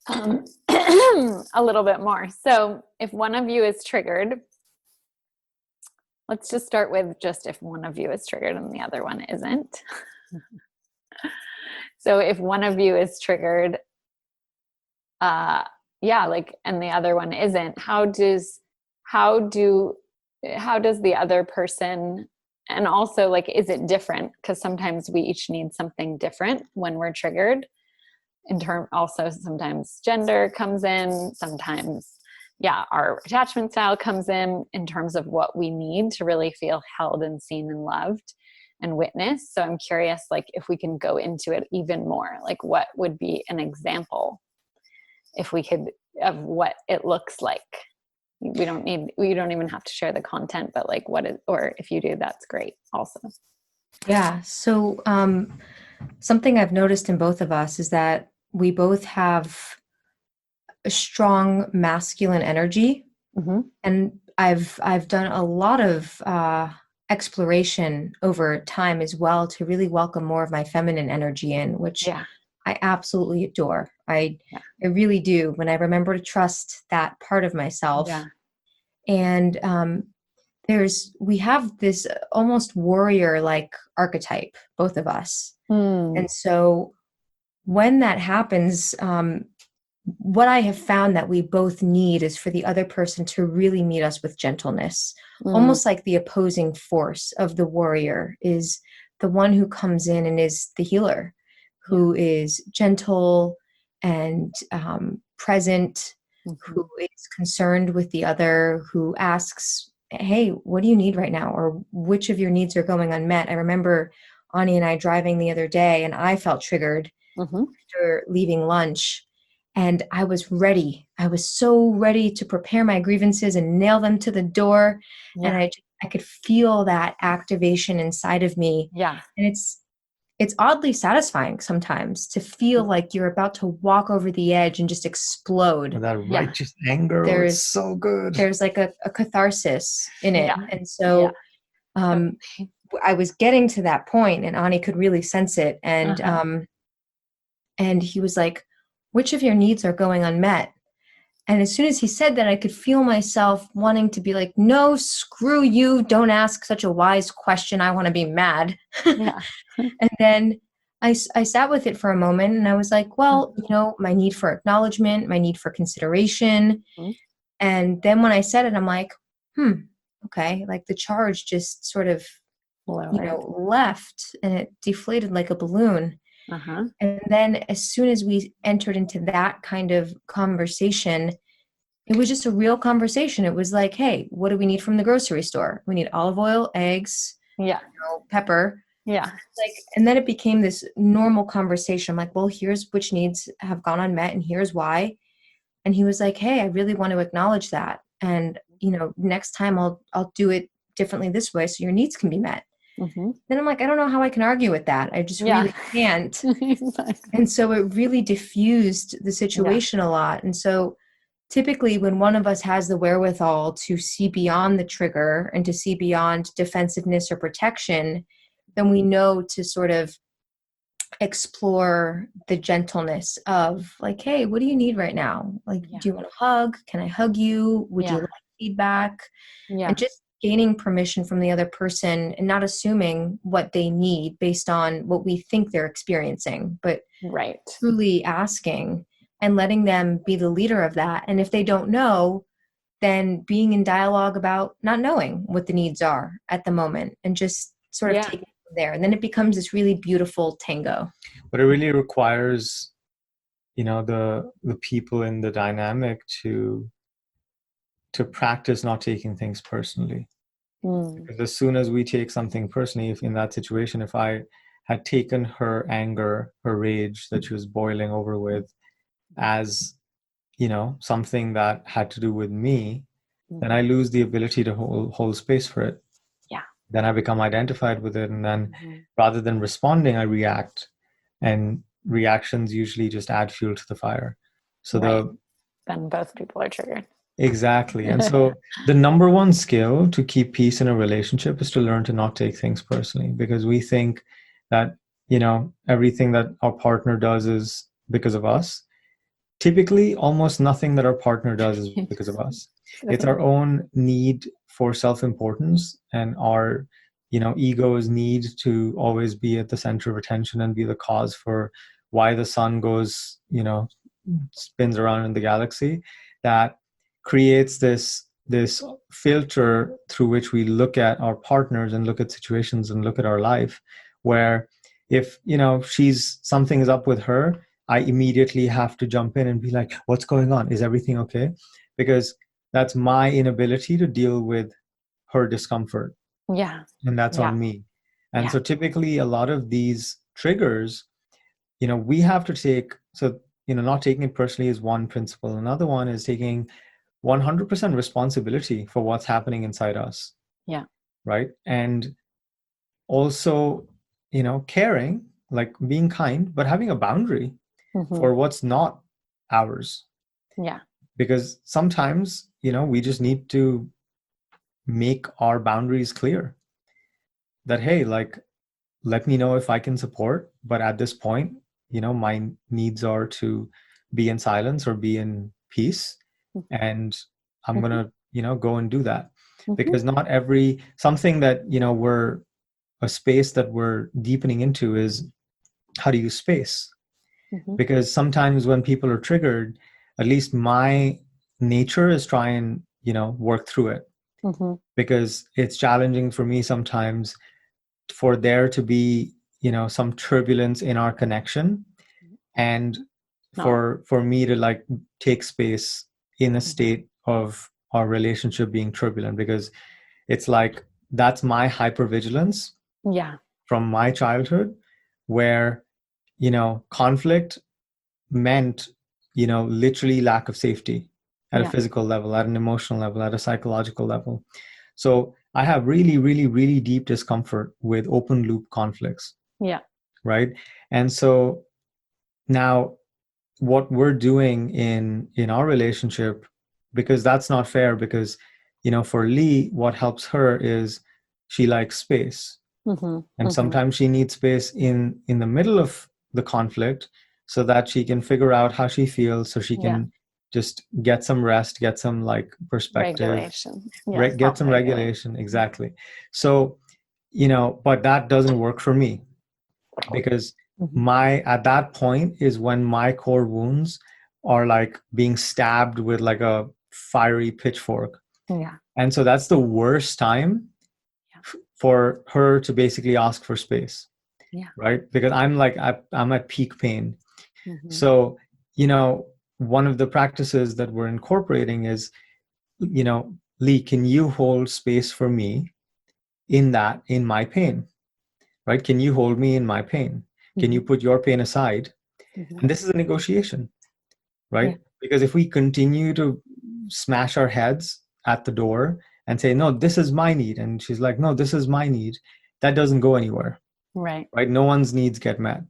Speaker 2: a little bit more. So if one of you is triggered, let's just start with just if one of you is triggered and the other one isn't. So if one of you is triggered, yeah, like, and the other one isn't, how does the other person, and also like, is it different? Because sometimes we each need something different when we're triggered. Also sometimes gender comes in, sometimes, yeah, our attachment style comes in terms of what we need to really feel held and seen and loved and witnessed. So I'm curious, like, if we can go into it even more, like what would be an example, if we could, of what it looks like. We don't even have to share the content, but like what is, or if you do, that's great also.
Speaker 3: Yeah. So something I've noticed in both of us is that we both have a strong masculine energy.
Speaker 2: Mm-hmm.
Speaker 3: And I've done a lot of exploration over time as well to really welcome more of my feminine energy in, which
Speaker 2: Yeah.
Speaker 3: I absolutely adore. I
Speaker 2: Yeah.
Speaker 3: I really do. When I remember to trust that part of myself,
Speaker 2: Yeah.
Speaker 3: and we have this almost warrior like archetype, both of us, and so when that happens, what I have found that we both need is for the other person to really meet us with gentleness, almost like the opposing force of the warrior is the one who comes in and is the healer, who is gentle and present, who is concerned with the other, who asks, hey, what do you need right now? Or which of your needs are going unmet? I remember Ani and I driving the other day, and I felt triggered after leaving lunch. And I was ready. I was so ready to prepare my grievances and nail them to the door.
Speaker 2: Yeah.
Speaker 3: And I could feel that activation inside of me.
Speaker 2: Yeah.
Speaker 3: And it's oddly satisfying sometimes to feel like you're about to walk over the edge and just explode.
Speaker 4: That righteous anger was so good.
Speaker 3: There's like a catharsis in it.
Speaker 2: Yeah.
Speaker 3: And so I was getting to that point, and Ani could really sense it. And he was like, which of your needs are going unmet? And as soon as he said that, I could feel myself wanting to be like, no, screw you. Don't ask such a wise question. I want to be mad.
Speaker 2: Yeah.
Speaker 3: And then I sat with it for a moment, and I was like, well, my need for acknowledgement, my need for consideration. And then when I said it, I'm like, okay, like the charge just sort of, left, and it deflated like a balloon. And then as soon as we entered into that kind of conversation, it was just a real conversation. It was like, hey, what do we need from the grocery store? We need olive oil, eggs, pepper.
Speaker 2: Yeah.
Speaker 3: And then it became this normal conversation. I'm like, well, here's which needs have gone unmet, and here's why. And he was like, hey, I really want to acknowledge that. And, next time I'll do it differently this way so your needs can be met. Then I'm like, I don't know how I can argue with that. I just really can't. And so it really diffused the situation a lot. And so typically when one of us has the wherewithal to see beyond the trigger and to see beyond defensiveness or protection, then we know to sort of explore the gentleness of like, hey, what do you need right now? Like, do you want a hug? Can I hug you? Would you like feedback? And just gaining permission from the other person and not assuming what they need based on what we think they're experiencing, but truly asking and letting them be the leader of that. And if they don't know, then being in dialogue about not knowing what the needs are at the moment and just sort of taking it from there. And then it becomes this really beautiful tango.
Speaker 4: But it really requires, the people in the dynamic to practice not taking things personally. Because as soon as we take something personally, if in that situation, if I had taken her anger, her rage that she was boiling over with as, something that had to do with me, then I lose the ability to hold space for it. Then I become identified with it. And then rather than responding, I react. And reactions usually just add fuel to the fire. So
Speaker 2: then both people are triggered.
Speaker 4: Exactly. And so the number one skill to keep peace in a relationship is to learn to not take things personally, because we think that, everything that our partner does is because of us. Typically, almost nothing that our partner does is because of us. It's our own need for self-importance and our, ego's need to always be at the center of attention and be the cause for why the sun goes, spins around in the galaxy that creates this filter through which we look at our partners and look at situations and look at our life, where if something is up with her, I immediately have to jump in and be like, what's going on? Is everything okay? Because that's my inability to deal with her discomfort.
Speaker 2: Yeah.
Speaker 4: And that's
Speaker 2: Yeah.
Speaker 4: on me. And
Speaker 2: Yeah.
Speaker 4: so typically a lot of these triggers, we have to take, not taking it personally is one principle. Another one is taking 100% responsibility for what's happening inside us.
Speaker 2: Yeah.
Speaker 4: Right. And also, caring, like being kind, but having a boundary for what's not ours.
Speaker 2: Yeah.
Speaker 4: Because sometimes, we just need to make our boundaries clear that, hey, like, let me know if I can support, but at this point, my needs are to be in silence or be in peace. And I'm going to, go and do that. Because not something that, we're a space that we're deepening into is how to use space. Because sometimes when people are triggered, at least my nature is try and, work through it. Because it's challenging for me sometimes for there to be, some turbulence in our connection, and for me to like take space in a state of our relationship being turbulent, because it's like that's my hypervigilance from my childhood, where conflict meant literally lack of safety at a physical level, at an emotional level, at a psychological level. So I have really, really, really deep discomfort with open loop conflicts.
Speaker 2: Yeah.
Speaker 4: Right. And so now what we're doing in our relationship, because that's not fair, because, for Lee, what helps her is she likes space. And sometimes she needs space in the middle of the conflict so that she can figure out how she feels, so she can just get some rest, get some like perspective,
Speaker 2: regulation.
Speaker 4: get some regulation. Exactly. So, but that doesn't work for me, because at that point is when my core wounds are like being stabbed with like a fiery pitchfork.
Speaker 2: Yeah.
Speaker 4: And so that's the worst time for her to basically ask for space.
Speaker 2: Yeah.
Speaker 4: Right. Because I'm at peak pain. So, one of the practices that we're incorporating is, Lee, can you hold space for me in my pain? Right? Can you hold me in my pain? Can you put your pain aside? And this is a negotiation, right? Because if we continue to smash our heads at the door and say, no, this is my need, and she's like, no, this is my need, that doesn't go anywhere. Right? No one's needs get met.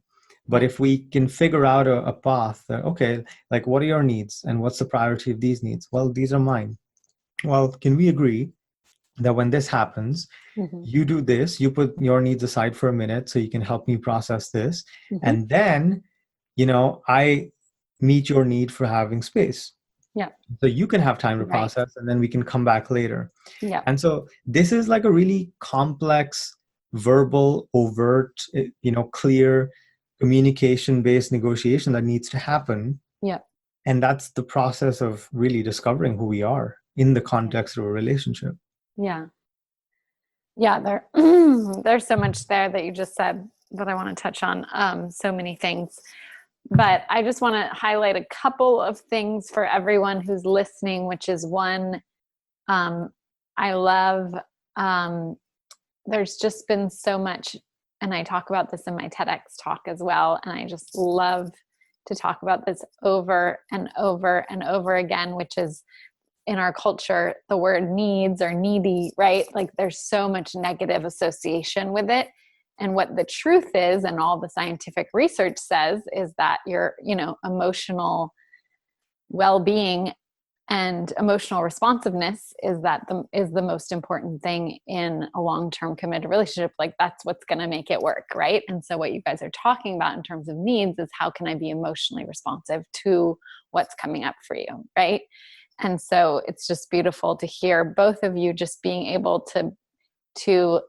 Speaker 4: But if we can figure out a path that, okay, like, what are your needs and what's the priority of these needs? Well, these are mine. Well, can we agree that when this happens, you do this, you put your needs aside for a minute so you can help me process this. And then, I meet your need for having space. Yeah. So you can have time to process, and then we can come back later. Yeah. And so this is like a really complex, verbal, overt, clear communication-based negotiation that needs to happen. Yeah. And that's the process of really discovering who we are in the context of a relationship. Yeah.
Speaker 2: Yeah, there's so much there that you just said that I want to touch on, so many things. But I just want to highlight a couple of things for everyone who's listening, which is one, I love, there's just been so much, and I talk about this in my TEDx talk as well, and I just love to talk about this over and over and over again, which is, in our culture, the word needs or needy, right? Like there's so much negative association with it. And what the truth is, and all the scientific research says, is that your, emotional well-being and emotional responsiveness is the most important thing in a long-term committed relationship. Like that's what's going to make it work, right? And so what you guys are talking about in terms of needs is how can I be emotionally responsive to what's coming up for you, right? And so it's just beautiful to hear both of you just being able to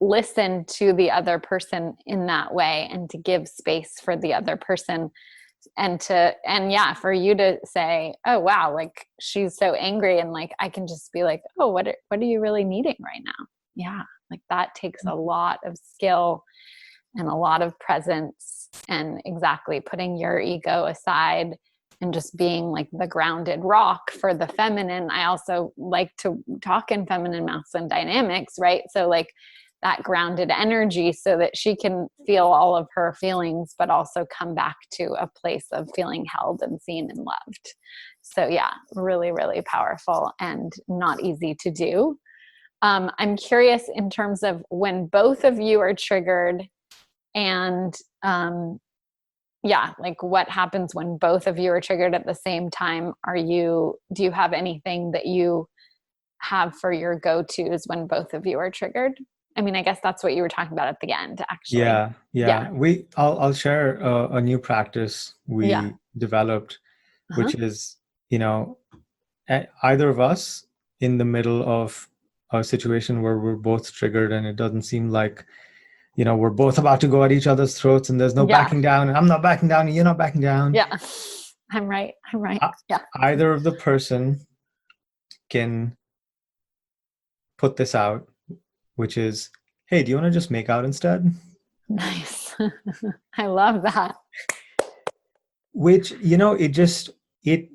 Speaker 2: listen to the other person in that way and to give space for the other person And yeah, for you to say, oh wow, like she's so angry, and like I can just be like, oh, what are you really needing right now? Yeah, like that takes a lot of skill and a lot of presence, and exactly putting your ego aside and just being like the grounded rock for the feminine. I also like to talk in feminine masculine dynamics, right? So like that grounded energy so that she can feel all of her feelings, but also come back to a place of feeling held and seen and loved. So yeah, really, really powerful and not easy to do. I'm curious in terms of when both of you are triggered, and yeah, like what happens when both of you are triggered at the same time? Do you have anything that you have for your go-tos when both of you are triggered? I mean, I guess that's what you were talking about at the end, actually.
Speaker 4: Yeah. I'll share a new practice
Speaker 2: Yeah.
Speaker 4: we developed,
Speaker 2: Uh-huh.
Speaker 4: which is, either of us in the middle of a situation where we're both triggered and it doesn't seem like, we're both about to go at each other's throats and there's no
Speaker 2: Yeah.
Speaker 4: backing down, and I'm not backing down and you're not backing down.
Speaker 2: Yeah. I'm right. Yeah.
Speaker 4: Either of the person can put this out, which is, hey, do you want to just make out instead?
Speaker 2: Nice. I love that.
Speaker 4: Which, it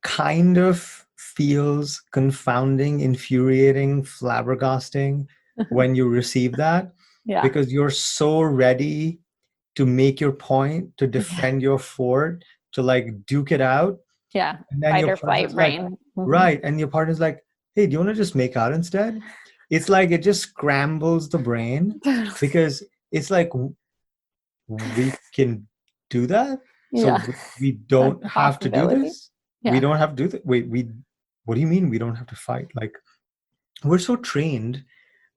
Speaker 4: kind of feels confounding, infuriating, flabbergasting when you receive that,
Speaker 2: Yeah.
Speaker 4: because you're so ready to make your point, to defend your fort, to like duke it out.
Speaker 2: Yeah.
Speaker 4: And then
Speaker 2: Fight
Speaker 4: your
Speaker 2: or flight
Speaker 4: partner's like,
Speaker 2: brain.
Speaker 4: right. And your partner's like, hey, do you want to just make out instead? It's like it just scrambles the brain, because it's like we can do that. So
Speaker 2: Yeah.
Speaker 4: we don't
Speaker 2: That's a
Speaker 4: have to do
Speaker 2: possibility.
Speaker 4: this.
Speaker 2: Yeah.
Speaker 4: We don't have to do that. Wait, what do you mean we don't have to fight? Like, we're so trained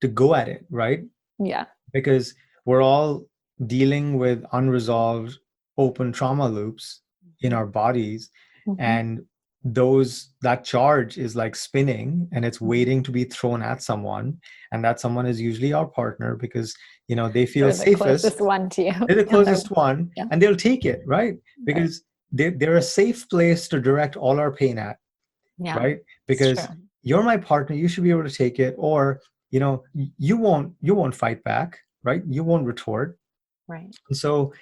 Speaker 4: to go at it, right?
Speaker 2: Yeah.
Speaker 4: Because we're all dealing with unresolved open trauma loops in our bodies. And that charge is like spinning and it's waiting to be thrown at someone, and that someone is usually our partner, because they feel
Speaker 2: They're the
Speaker 4: safest.
Speaker 2: closest one to you.
Speaker 4: They're the closest one.
Speaker 2: Yeah.
Speaker 4: And they'll take it, right? Because they're a safe place to direct all our pain at.
Speaker 2: Yeah.
Speaker 4: Right? Because you're my partner, you should be able to take it. Or you won't fight back, right? You won't retort.
Speaker 2: Right.
Speaker 4: And so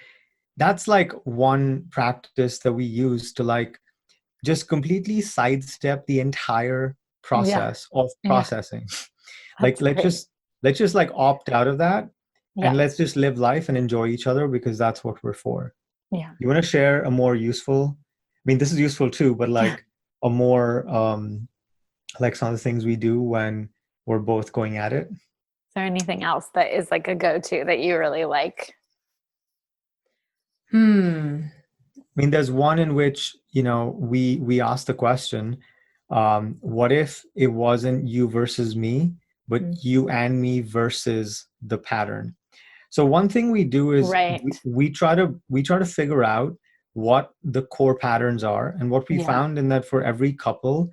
Speaker 4: that's like one practice that we use to like just completely sidestep the entire process of processing. Like let's just like opt out of that, and let's just live life and enjoy each other, because that's what we're for.
Speaker 2: Yeah.
Speaker 4: You want to share a more useful, I mean, this is useful too, but like a more like some of the things we do when we're both going at it?
Speaker 2: Is there anything else that is like a go-to that you really like?
Speaker 4: I mean, there's one in which, we ask the question, what if it wasn't you versus me, but you and me versus the pattern? So one thing we do is we try to figure out what the core patterns are. And what we found in that for every couple,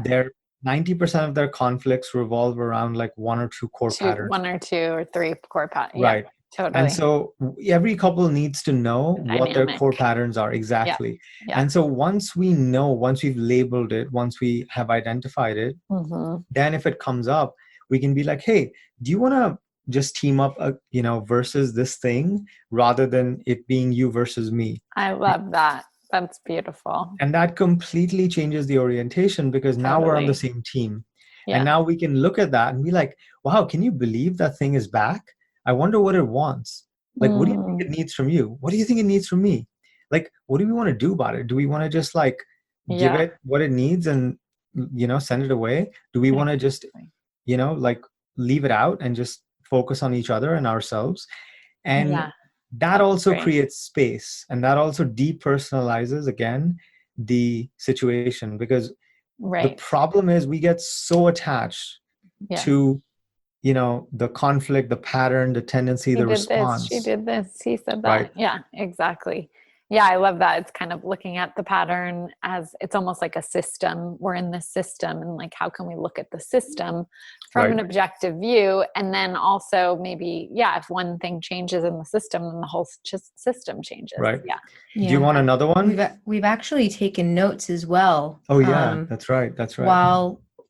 Speaker 4: their 90% of their conflicts revolve around like one or two core patterns.
Speaker 2: One or two or three core patterns.
Speaker 4: Right.
Speaker 2: Yeah, totally.
Speaker 4: And so every couple needs to know what their core patterns are exactly. And so once we've labeled it, once we have identified it, then if it comes up, we can be like, hey, do you want to just team up, versus this thing, rather than it being you versus me?
Speaker 2: I love that. That's beautiful.
Speaker 4: And that completely changes the orientation, because now we're on the same team. And now we can look at that and be like, wow, can you believe that thing is back? I wonder what it wants. Like, what do you think it needs from you? What do you think it needs from me? Like, what do we want to do about it? Do we want to just like give it what it needs and, send it away? Do we want to just, like leave it out and just focus on each other and ourselves? And that also creates space, and that also depersonalizes again the situation, because the problem is we get so attached to the conflict, the pattern, the tendency, the response.
Speaker 2: She did this, he said that.
Speaker 4: Right.
Speaker 2: Yeah, exactly. Yeah, I love that. It's kind of looking at the pattern as it's almost like a system. We're in this system, and like, how can we look at the system from
Speaker 4: Right.
Speaker 2: an objective view? And then also maybe, yeah, if one thing changes in the system, then the whole system changes.
Speaker 4: Right.
Speaker 2: Yeah.
Speaker 4: Do you want another one?
Speaker 3: We've actually taken notes as well.
Speaker 4: Oh yeah, that's right. That's right.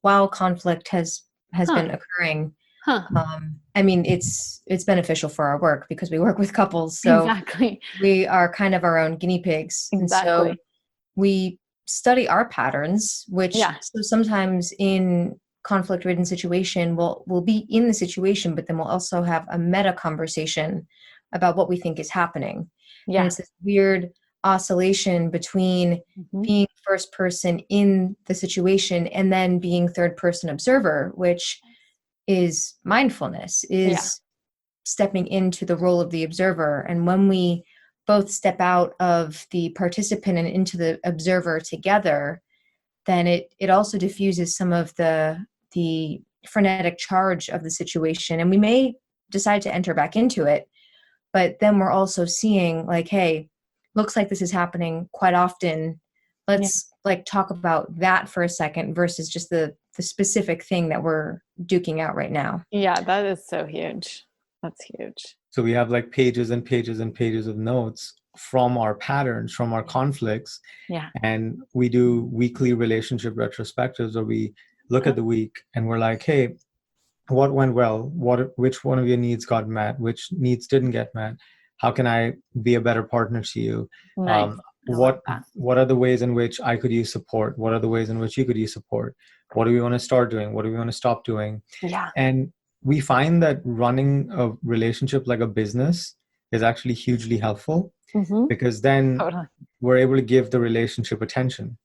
Speaker 3: While conflict has been occurring.
Speaker 2: Huh.
Speaker 3: I mean, it's beneficial for our work because we work with couples, so
Speaker 2: Exactly.
Speaker 3: we are kind of our own guinea pigs.
Speaker 2: Exactly.
Speaker 3: And so we study our patterns, which so sometimes in conflict-ridden situation, we'll be in the situation, but then we'll also have a meta conversation about what we think is happening.
Speaker 2: Yeah.
Speaker 3: And it's this weird oscillation between being first person in the situation and then being third person observer, which is mindfulness, is stepping into the role of the observer. And when we both step out of the participant and into the observer together, then it also diffuses some of the frenetic charge of the situation. And we may decide to enter back into it, but then we're also seeing like, hey, looks like this is happening quite often. Let's like talk about that for a second versus just the specific thing that we're duking out right now.
Speaker 2: Yeah, that is so huge. That's huge.
Speaker 4: So we have like pages and pages and pages of notes from our patterns, from our conflicts.
Speaker 2: Yeah.
Speaker 4: And we do weekly relationship retrospectives where we look at the week and we're like, hey, what went well? Which one of your needs got met? Which needs didn't get met? How can I be a better partner to you?
Speaker 2: Nice.
Speaker 4: What are the ways in which I could use support? What are the ways in which you could use support? What do we want to start doing? What do we want to stop doing?
Speaker 2: Yeah.
Speaker 4: And we find that running a relationship like a business is actually hugely helpful because then we're able to give the relationship attention.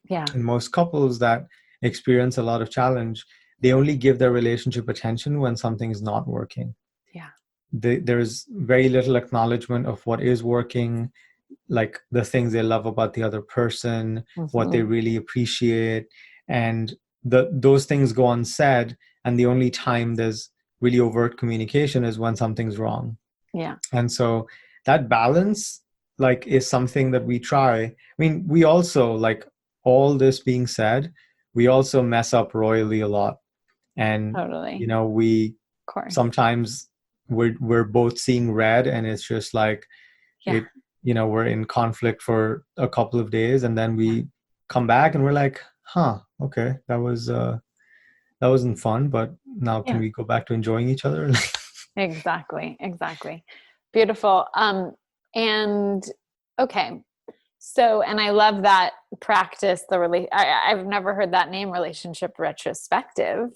Speaker 2: Yeah.
Speaker 4: And most couples that experience a lot of challenge, they only give their relationship attention when something's not working.
Speaker 2: Yeah.
Speaker 4: There's very little acknowledgement of what is working, like the things they love about the other person, what they really appreciate. And those things go unsaid. And the only time there's really overt communication is when something's wrong.
Speaker 2: Yeah.
Speaker 4: And so that balance, like, is something that we try. I mean, we also, like, all this being said, we also mess up royally a lot. And, you know, we sometimes we're both seeing red and it's just like, you know, we're in conflict for a couple of days and then we come back and we're like, okay, that wasn't fun, but now can we go back to enjoying each other?
Speaker 2: Exactly. Beautiful. And okay. So, and I love that practice, I've never heard that name, relationship retrospective.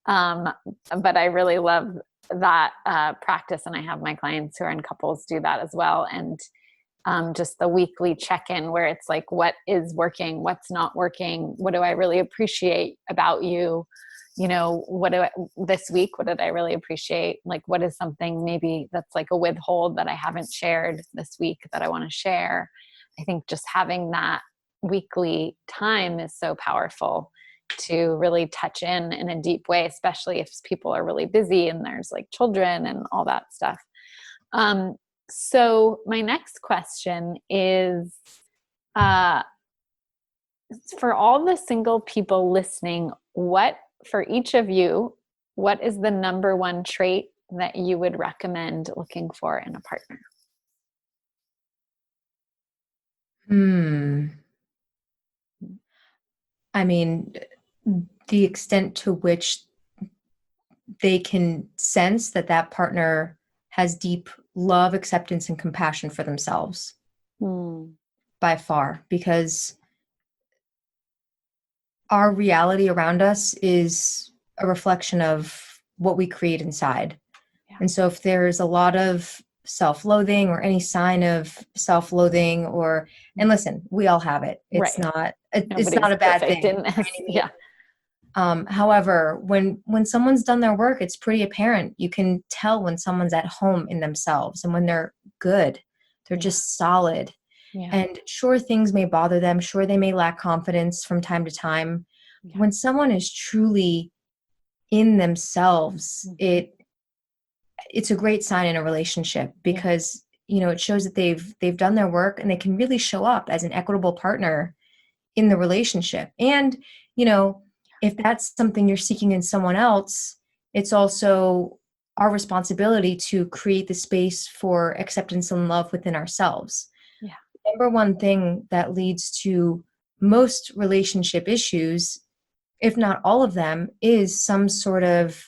Speaker 2: But I really love that practice. And I have my clients who are in couples do that as well. And just the weekly check-in where it's like, what is working? What's not working? What do I really appreciate about you? You know, this week, what did I really appreciate? Like, what is something maybe that's like a withhold that I haven't shared this week that I want to share? I think just having that weekly time is so powerful to really touch in a deep way, especially if people are really busy and there's like children and all that stuff. So my next question is, for all the single people listening, for each of you, what is the number one trait that you would recommend looking for in a partner?
Speaker 3: I mean, the extent to which they can sense that partner has deep love, acceptance, and compassion for themselves by far, because our reality around us is a reflection of what we create inside. Yeah. And so if there's a lot of self-loathing or any sign of self-loathing and listen, we all have it. It's not a bad thing.
Speaker 2: Yeah.
Speaker 3: However, when someone's done their work, it's pretty apparent. You can tell when someone's at home in themselves and when they're good, they're just solid. Yeah. And sure, things may bother them. Sure, they may lack confidence from time to time. Yeah. When someone is truly in themselves, it's a great sign in a relationship because it shows that they've done their work and they can really show up as an equitable partner in the relationship. And, if that's something you're seeking in someone else, it's also our responsibility to create the space for acceptance and love within ourselves.
Speaker 2: Yeah.
Speaker 3: Number one thing that leads to most relationship issues, if not all of them, is some sort of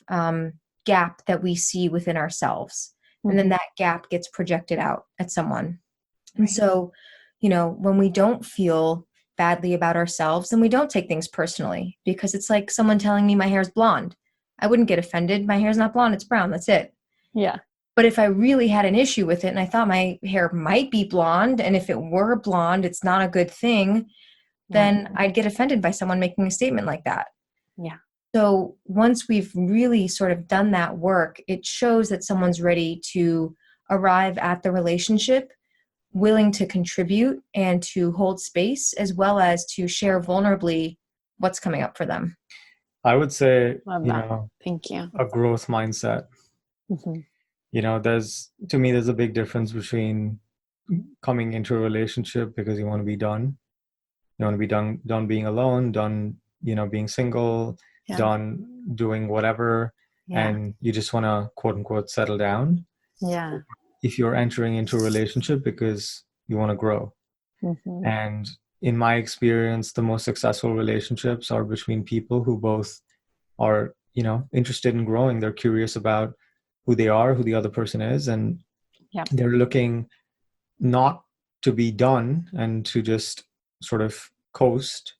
Speaker 3: gap that we see within ourselves. And then that gap gets projected out at someone. And so, when we don't feel badly about ourselves, then we don't take things personally, because it's like someone telling me my hair's blonde. I wouldn't get offended. My hair's not blonde, it's brown. That's it.
Speaker 2: Yeah.
Speaker 3: But if I really had an issue with it and I thought my hair might be blonde, and if it were blonde, it's not a good thing, then I'd get offended by someone making a statement like that.
Speaker 2: Yeah.
Speaker 3: So once we've really sort of done that work, it shows that someone's ready to arrive at the relationship, willing to contribute and to hold space, as well as to share vulnerably what's coming up for them.
Speaker 4: I would say,
Speaker 2: Love that. Thank you.
Speaker 4: a growth mindset. There's a big difference between coming into a relationship because you want to be done. You want to be done being alone, done, being single, done doing whatever, and you just want to quote unquote settle down.
Speaker 2: Yeah.
Speaker 4: If you're entering into a relationship because you want to grow. And in my experience, the most successful relationships are between people who both are, interested in growing. They're curious about who they are, who the other person is, and they're looking not to be done and to just sort of coast,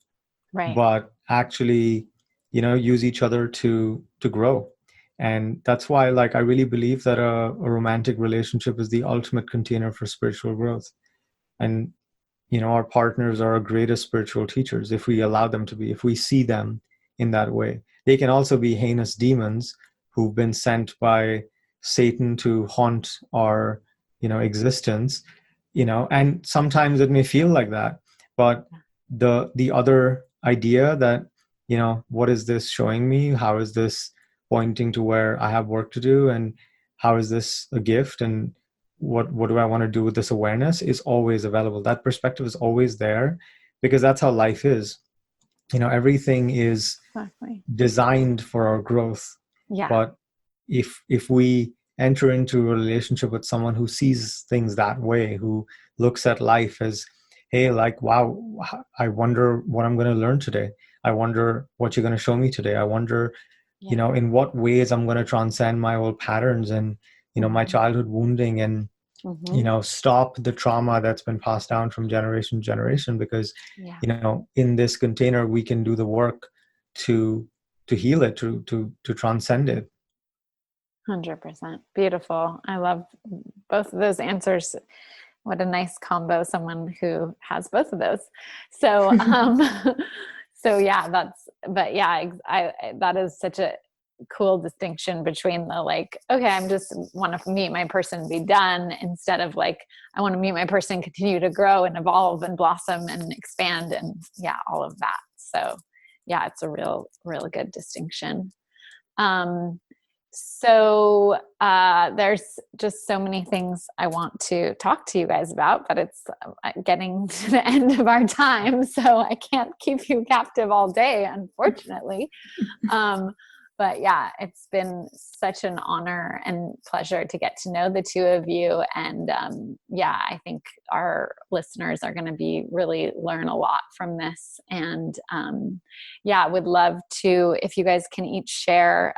Speaker 4: but actually, use each other to grow. And that's why, I really believe that a romantic relationship is the ultimate container for spiritual growth. And, our partners are our greatest spiritual teachers if we allow them to be, if we see them in that way. They can also be heinous demons who've been sent by Satan to haunt our, existence, and sometimes it may feel like that. But the other idea that, what is this showing me? How is this pointing to where I have work to do? And how is this a gift? And what do I want to do with this awareness is always available. That perspective is always there, because that's how life is. Everything is designed for our growth.
Speaker 2: Yeah.
Speaker 4: But if we enter into a relationship with someone who sees things that way, who looks at life as, hey, wow, I wonder what I'm going to learn today. I wonder what you're going to show me today. I wonder, in what ways I'm going to transcend my old patterns and, my childhood wounding, and, stop the trauma that's been passed down from generation to generation, because, in this container, we can do the work to heal it, to transcend it.
Speaker 2: 100%. Beautiful. I love both of those answers. What a nice combo, someone who has both of those. So, that is such a cool distinction between the okay, I'm just want to meet my person and be done, instead of I want to meet my person, continue to grow and evolve and blossom and expand, and all of that. So it's a real good distinction. So there's just so many things I want to talk to you guys about, but it's getting to the end of our time, so I can't keep you captive all day, unfortunately. But it's been such an honor and pleasure to get to know the two of you. And I think our listeners are going to really learn a lot from this. And would love to, if you guys can each share,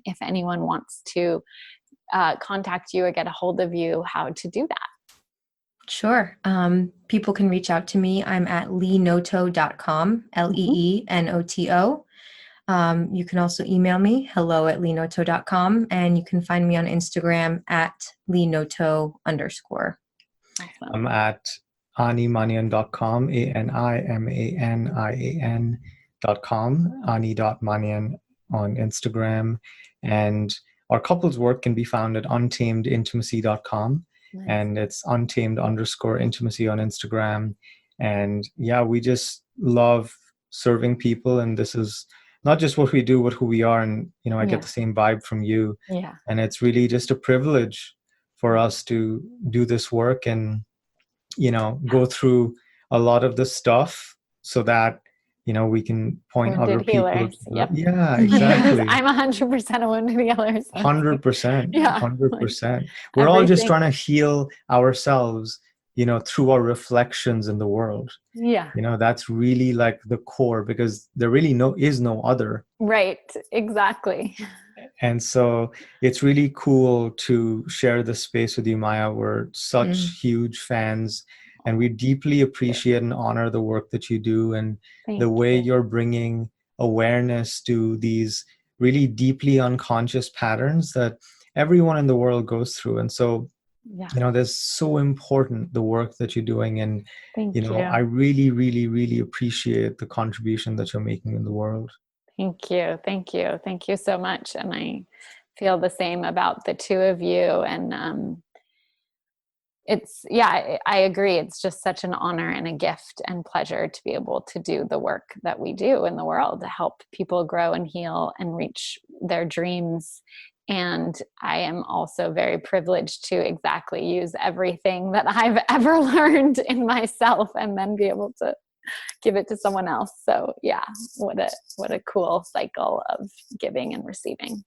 Speaker 2: if anyone wants to contact you or get a hold of you, how to do that.
Speaker 3: Sure. People can reach out to me. I'm at leenoto.com, LEENOTO. You can also email me, hello@leenoto.com, and you can find me on Instagram at leenoto_.
Speaker 2: Awesome.
Speaker 4: I'm at animanian.com, ANIMANIAN.com, ani.manian on Instagram. And our couples work can be found at untamedintimacy.com. Nice. And it's untamed_intimacy on Instagram. And we just love serving people. And this is not just what we do, but who we are. And, I get the same vibe from you.
Speaker 2: Yeah.
Speaker 4: And it's really just a privilege for us to do this work and, go through a lot of the stuff so that, we can point
Speaker 2: Wounded
Speaker 4: other people.
Speaker 2: healers. Yep.
Speaker 4: Yeah, exactly.
Speaker 2: I'm 100% a wounded healer. So
Speaker 4: 100%.
Speaker 2: yeah,
Speaker 4: 100%. We're all just trying to heal ourselves, through our reflections in the world.
Speaker 2: Yeah.
Speaker 4: That's really like the core, because there really is no other.
Speaker 2: Right. Exactly.
Speaker 4: And so it's really cool to share the space with you, Maya. We're such huge fans, and we deeply appreciate and honor the work that you do, and the way you're bringing awareness to these really deeply unconscious patterns that everyone in the world goes through. And so, that's so important, the work that you're doing. And, I really, really, really appreciate the contribution that you're making in the world.
Speaker 2: Thank you. Thank you. Thank you so much. And I feel the same about the two of you. And I agree. It's just such an honor and a gift and pleasure to be able to do the work that we do in the world to help people grow and heal and reach their dreams. And I am also very privileged to exactly use everything that I've ever learned in myself and then be able to give it to someone else. So yeah, what a cool cycle of giving and receiving.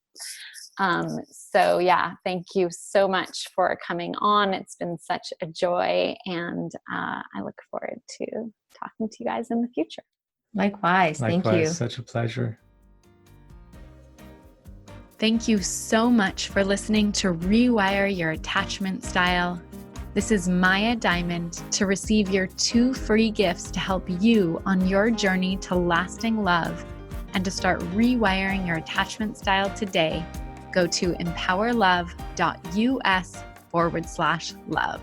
Speaker 2: So yeah, thank you so much for coming on. It's been such a joy, and I look forward to talking to you guys in the future.
Speaker 3: Likewise. Thank you.
Speaker 4: Such a pleasure.
Speaker 1: Thank you so much for listening to Rewire Your Attachment Style. This is Maya Diamond. To receive your 2 free gifts to help you on your journey to lasting love and to start rewiring your attachment style today, go to empowerlove.us/love.